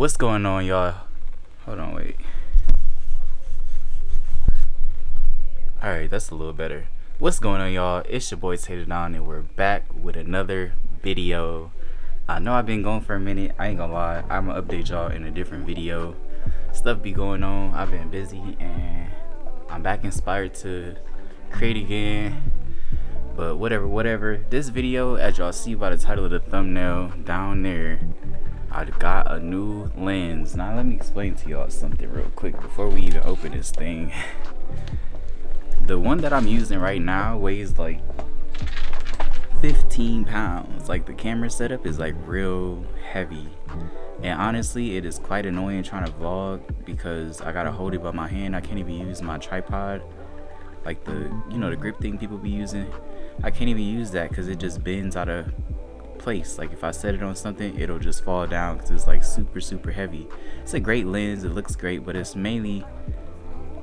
What's going on, y'all? Hold on, wait. Alright, that's a little better. What's going on, y'all? It's your boy Tater Don, and we're back with another video. I know I've been going for a minute. I ain't gonna lie, I'm gonna update y'all in a different video. Stuff be going on. I've been busy and I'm back inspired to create again. But whatever. This video, as y'all see by the title of the thumbnail down there, I got a new lens. Now let me explain to y'all something real quick before we even open this thing. The one that I'm using right now weighs like 15 pounds. Like, the camera setup is like real heavy, and honestly it is quite annoying trying to vlog because I gotta hold it by my hand. I can't even use my tripod, like the the grip thing people be using. I can't even use that because it just bends out of place. Like, if I set it on something, it'll just fall down because it's like super heavy. It's a great lens, it looks great, but it's mainly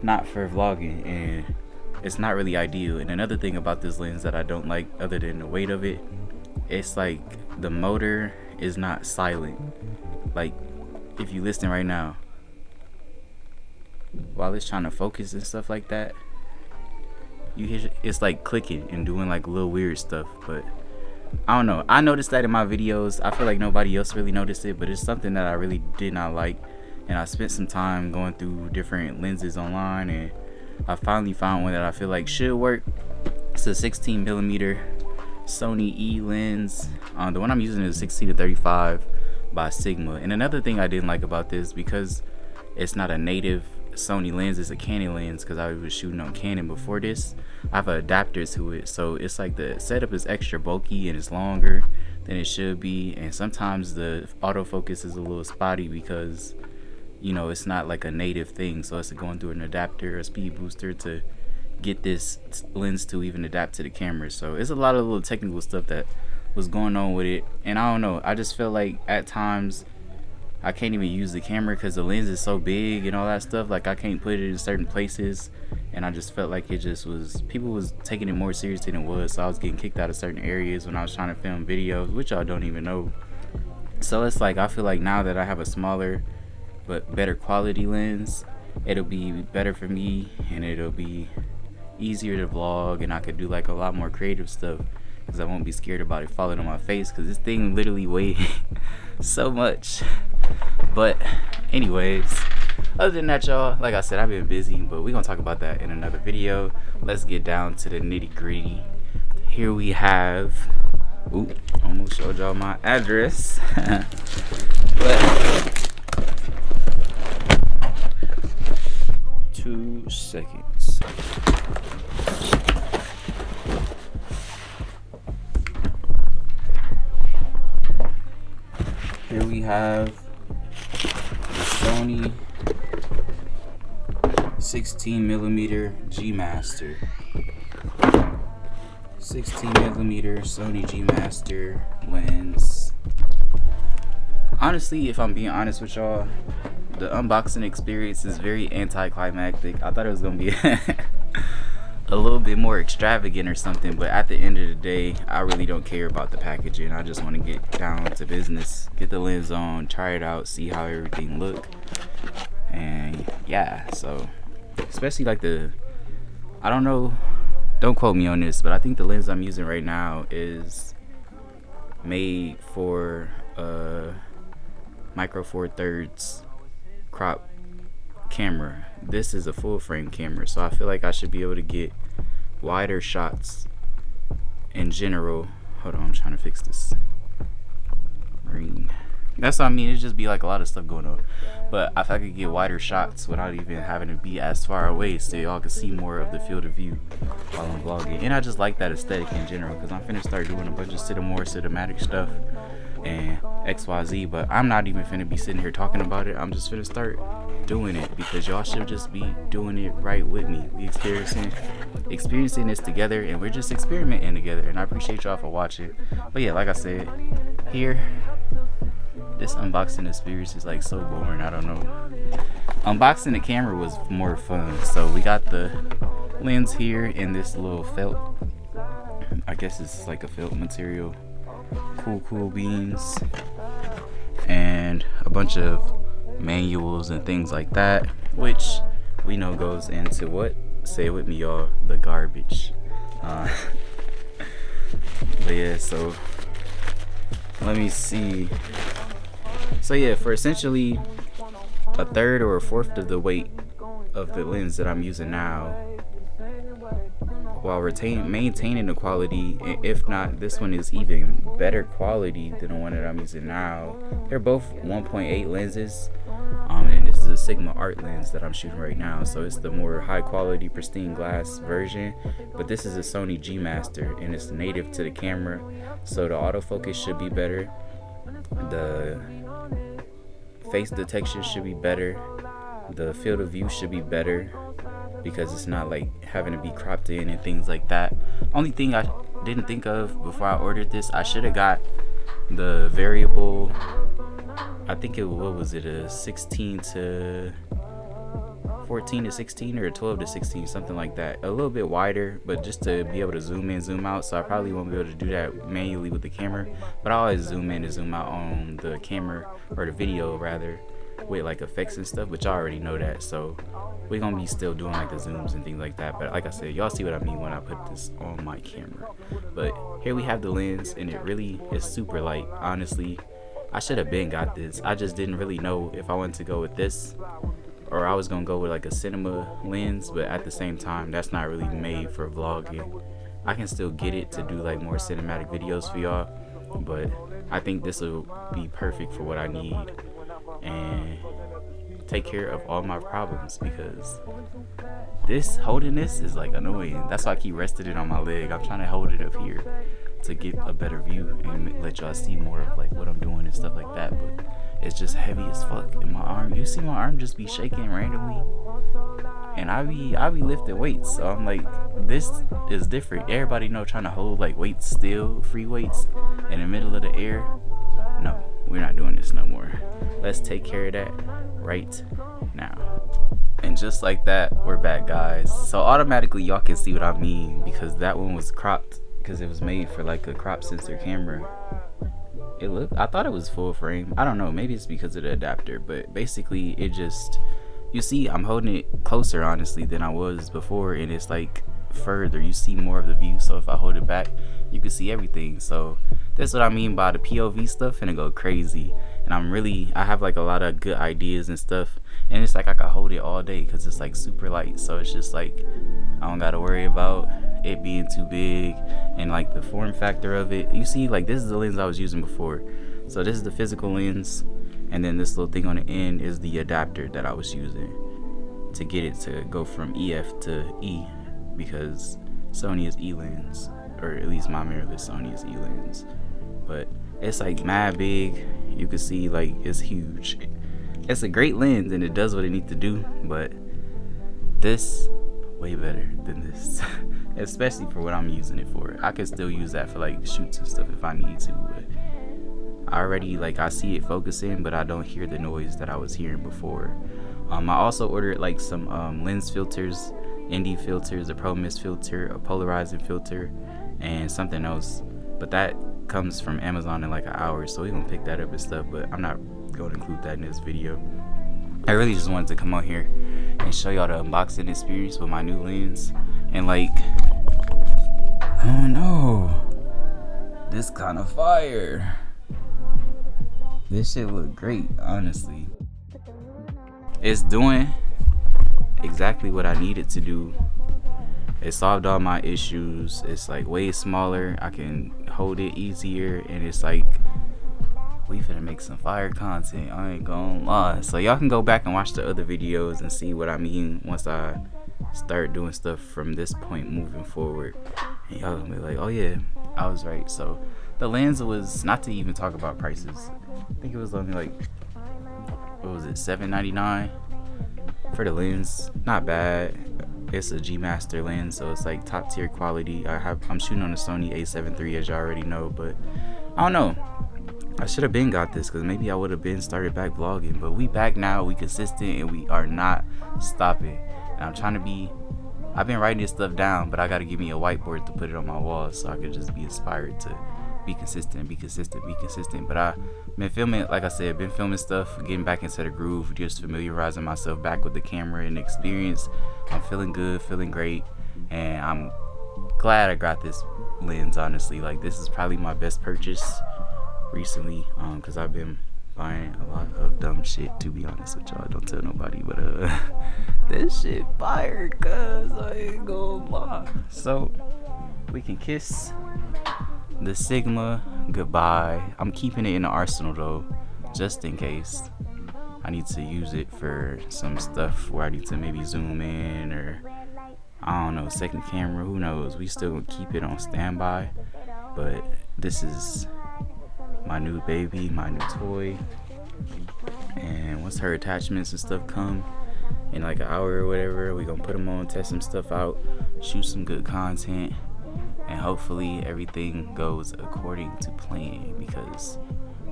not for vlogging and it's not really ideal. And another thing about this lens that I don't like, other than the weight of it, it's like the motor is not silent. Like, if you listen right now while it's trying to focus and stuff like that, you hear it's like clicking and doing like little weird stuff. But I don't know, I noticed that in my videos. I feel like nobody else really noticed it, but it's something that I really did not like. And I spent some time going through different lenses online, and I finally found one that I feel like should work. It's a 16mm Sony E lens. The one I'm using is 16-35 by Sigma. And another thing I didn't like about this, because it's not a native Sony lens, it's a Canon lens, because I was shooting on Canon before this. I have an adapter to it, so it's like the setup is extra bulky and it's longer than it should be, and sometimes the autofocus is a little spotty because it's not like a native thing, so it's going through an adapter, a speed booster, to get this lens to even adapt to the camera. So it's a lot of little technical stuff that was going on with it, and I don't know, I just feel like at times I can't even use the camera because the lens is so big and all that stuff. Like, I can't put it in certain places, and I just felt like it just was, people was taking it more seriously than it was, so I was getting kicked out of certain areas when I was trying to film videos, which y'all don't even know. So it's like, I feel like now that I have a smaller but better quality lens, it'll be better for me and it'll be easier to vlog, and I could do like a lot more creative stuff because I won't be scared about it falling on my face, because this thing literally weighs so much. But anyways, other than that, y'all, like I said, I've been busy, but we're gonna talk about that in another video. Let's get down to the nitty-gritty. Here we have, almost showed y'all my address. But 2 seconds. Here we have the Sony 16mm G Master. 16mm Sony G Master lens. Honestly, if I'm being honest with y'all, the unboxing experience is very anticlimactic. I thought it was gonna be a little bit more extravagant or something, but at the end of the day, I really don't care about the packaging. I just want to get down to business, get the lens on, try it out, see how everything look, and yeah. So especially like I don't know, don't quote me on this, but I think the lens I'm using right now is made for micro four thirds crop camera. This is a full frame camera, so I feel like I should be able to get wider shots in general. Hold on, I'm trying to fix this ring. That's what I mean, it just be like a lot of stuff going on, but if I could get wider shots without even having to be as far away, so y'all can see more of the field of view while I'm vlogging. And I just like that aesthetic in general, because I'm finna start doing a bunch of more cinematic stuff and XYZ, but I'm not even finna be sitting here talking about it. I'm just finna start doing it because y'all should just be doing it right with me. We experiencing this together, and we're just experimenting together, and I appreciate y'all for watching. But yeah, like I said, here, this unboxing experience is like so boring. I don't know, unboxing the camera was more fun. So we got the lens here in this little felt, I guess it's like a felt material, cool beans, and a bunch of manuals and things like that, which we know goes into what? Say it with me, y'all, the garbage. But yeah, so let me see. So yeah, for essentially a third or a fourth of the weight of the lens that I'm using now, while maintaining the quality, if not, this one is even better quality than the one that I'm using now. They're both 1.8 lenses, and this is a Sigma art lens that I'm shooting right now, so it's the more high quality pristine glass version. But this is a Sony G Master, and it's native to the camera, so the autofocus should be better, the face detection should be better, the field of view should be better, because it's not like having to be cropped in and things like that. Only thing I didn't think of before I ordered this, I should have got the variable, I think it, what was it, a 16 to 14 to 16 or 12 to 16, something like that, a little bit wider, but just to be able to zoom in, zoom out. So I probably won't be able to do that manually with the camera, but I always zoom in and zoom out on the camera, or the video rather, with like effects and stuff, which I already know that. So we're gonna be still doing like the zooms and things like that, but like I said, y'all see what I mean when I put this on my camera. But here we have the lens, and it really is super light. Honestly, I should have been got this. I just didn't really know if I wanted to go with this or I was gonna go with like a cinema lens, but at the same time, that's not really made for vlogging. I can still get it to do like more cinematic videos for y'all, but I think this will be perfect for what I need and take care of all my problems, because holding this is like annoying. That's why I keep resting it on my leg. I'm trying to hold it up here to get a better view and let y'all see more of like what I'm doing and stuff like that, but it's just heavy as fuck in my arm. You see my arm just be shaking randomly, and I be lifting weights, so I'm like, this is different. Everybody know trying to hold like weights still, free weights in the middle of the air. No, we're not doing this no more. Let's take care of that right now. And just like that, we're back, guys. So automatically y'all can see what I mean, because that one was cropped because it was made for like a crop sensor camera. I thought it was full frame. I don't know, maybe it's because of the adapter, but basically it just, you see I'm holding it closer honestly than I was before, and it's like further, you see more of the view. So if I hold it back, you can see everything. So that's what I mean by the POV stuff, and it go crazy. And I have like a lot of good ideas and stuff, and it's like I can hold it all day because it's like super light. So it's just like I don't gotta worry about it being too big, and like the form factor of it. You see, like this is the lens I was using before. So this is the physical lens, and then this little thing on the end is the adapter that I was using to get it to go from EF to E, because Sony is E lens, or at least my mirrorless Sony is E lens. But it's like mad big. You can see like it's huge. It's a great lens and it does what it needs to do, but this way better than this. Especially for what I'm using it for. I can still use that for like shoots and stuff if I need to, but I already I see it focusing, but I don't hear the noise that I was hearing before. I also ordered like some lens filters, ND filters, a Pro Mist filter, a polarizing filter, and something else, but that comes from Amazon in like an hour, so we're gonna pick that up and stuff, but I'm not gonna include that in this video. I really just wanted to come on here and show y'all the unboxing experience with my new lens, and like, I don't know, this kind of fire. This shit look great, honestly. It's doing exactly what I needed to do. It solved all my issues. It's like way smaller. I can hold it easier, and it's like, we finna make some fire content, I ain't gonna lie. So y'all can go back and watch the other videos and see what I mean once I start doing stuff from this point moving forward. And y'all gonna be like, oh yeah, I was right. So the lens was, not to even talk about prices, I think it was only like, what was it, $7.99 for the lens. Not bad. It's a G Master lens, so it's like top tier quality. I'm shooting on a Sony A7 III, as you already know, but I don't know, I should have been got this, because maybe I would have been started back vlogging. But we back now, we consistent, and we are not stopping. And I'm trying to be, I've been writing this stuff down, but I got to give me a whiteboard to put it on my wall so I could just be inspired to be consistent, be consistent, be consistent. But I've been filming, like I said, been filming stuff, getting back into the groove, just familiarizing myself back with the camera and the experience. I'm feeling good, feeling great, and I'm glad I got this lens, honestly. Like, this is probably my best purchase recently, because I've been buying a lot of dumb shit, to be honest with y'all. Don't tell nobody, but this shit fire, cuz I ain't gonna lie. So we can kiss the Sigma goodbye. I'm keeping it in the arsenal though, just in case I need to use it for some stuff where I need to maybe zoom in, or I don't know, second camera, who knows. We still gonna keep it on standby, but this is my new baby, my new toy. And once her attachments and stuff come in like an hour or whatever, we gonna put them on, test some stuff out, shoot some good content, and hopefully everything goes according to plan, because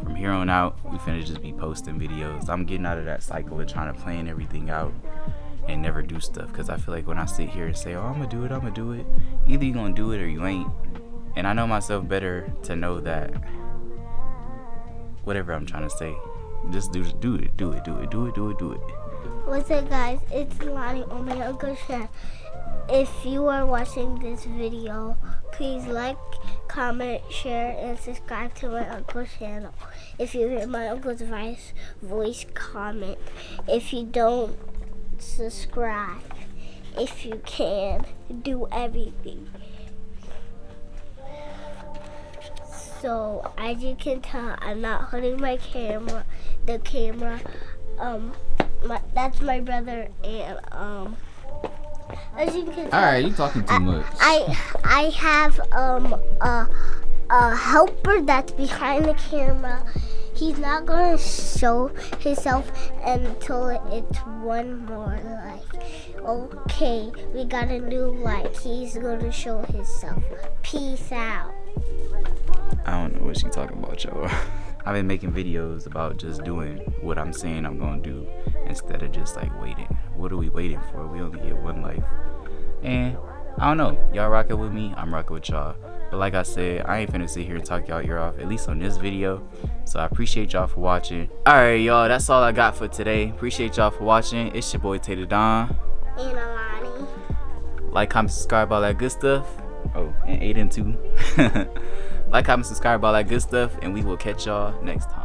from here on out we finna just be posting videos. I'm getting out of that cycle of trying to plan everything out and never do stuff, because I feel like when I sit here and say, oh, I'm gonna do it, either you gonna do it or you ain't. And I know myself better to know that whatever I'm trying to say, just do it. What's up, guys? It's Lonnie on my Uncle Channel. If you are watching this video, please like, comment, share, and subscribe to my Uncle's channel. If you hear my uncle's voice, comment. If you don't, subscribe. If you can, do everything. So as you can tell, I'm not holding my camera. The camera, that's my brother, and as you can tell. All right, you talking too much. I have a helper that's behind the camera. He's not gonna show himself until it's one more like. Okay, we got a new like. He's gonna show himself. Peace out. I don't know what she talking about, y'all. I've been making videos about just doing what I'm saying I'm gonna do instead of just like waiting. What are we waiting for? We only get one life. And I don't know, y'all rocking with me, I'm rocking with y'all. But like I said, I ain't finna sit here and talk y'all ear off, at least on this video. So I appreciate y'all for watching. Alright, y'all, that's all I got for today. Appreciate y'all for watching. It's your boy Tater Don. And Alani. Like, comment, subscribe, all that good stuff. Oh, and Aiden too. Like, comment, subscribe, all that good stuff, and we will catch y'all next time.